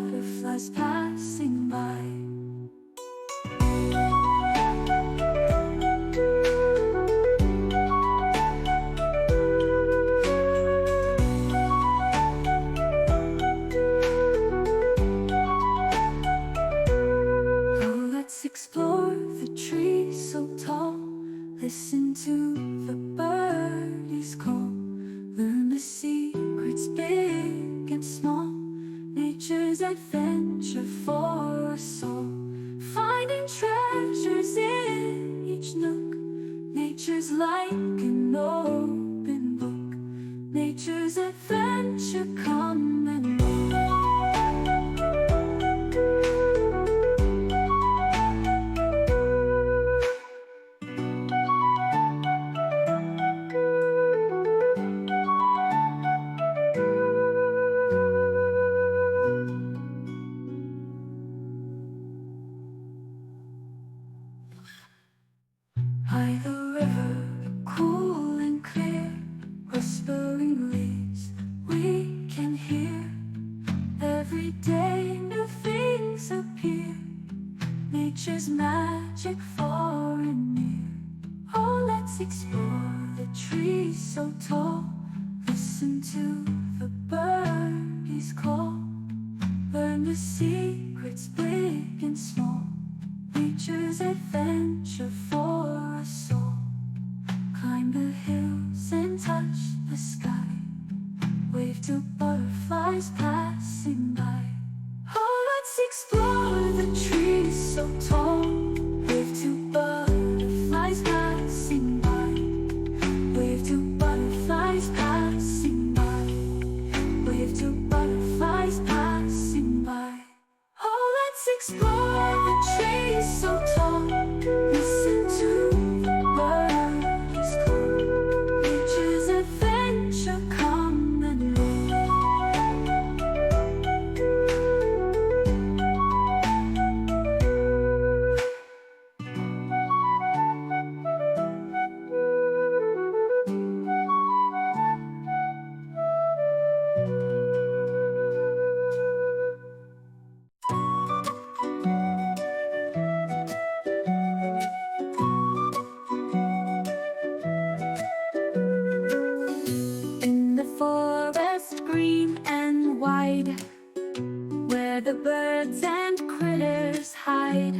butterflies passing by. Oh, let's explore the tree so tall. Listen to the birdies call. Learn the secrets big and small. Nature's adventure for us all. Finding treasures in each nook. Nature's like an open book. Nature's adventure, come and look. By the river, cool and clear, whispering leaves we can hear. Every day new things appear. Nature's magic far and near. Oh, let's explore the trees so tall. Listen to the birdies call. Learn the secrets big and small. Nature's adventure for us all. Climb the hills and touch the sky. Wave to butterflies passing by. Oh, let's explore the trees so tall. Wave to butterflies passing by. Wave to butterflies passing by. Wave to butterflies passing by. Oh, let's explore the trees so tall. Listen to the birdies call. Nature's adventure, come and look. In the forest green and wide, where the birds and critters hide,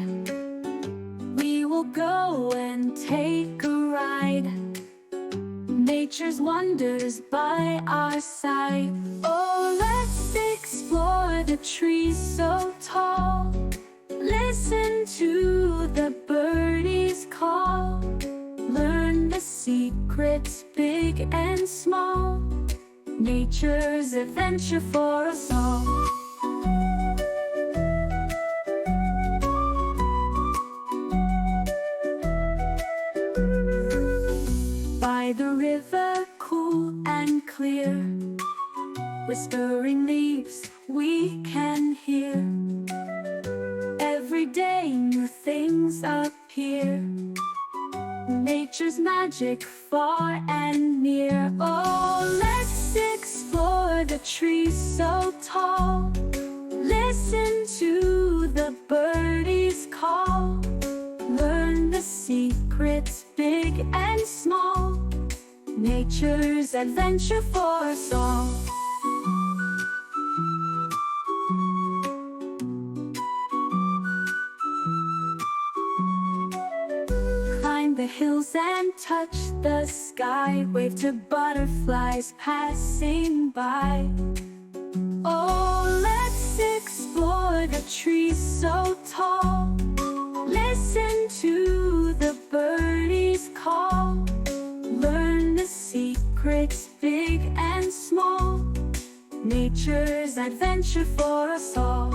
we will go and take a ride. Nature's wonders by our side. Oh, let's explore the trees so tall. Listen to the birdies call. Learn the secrets big and small. Nature's adventure for us all. By the river, cool and clear, whispering leaves we can hear. Every day new things appear. Nature's magic far and near. Oh, let's explore the trees so tall. Listen to the birdies call. Learn the secrets big and small. Nature's adventure for us all. Climb the hills and touch the sky. Wave to butterflies passing by. Oh, let's explore the trees so tall. Listen to the birdies call. Learn the secrets big and small. Nature's adventure for us all.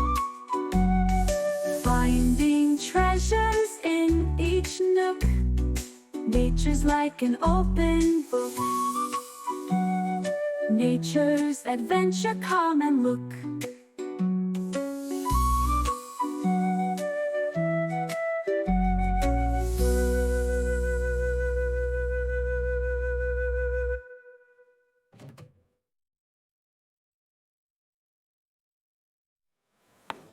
Finding treasures in each nook. Nature's like an open book. Nature's adventure, come and look.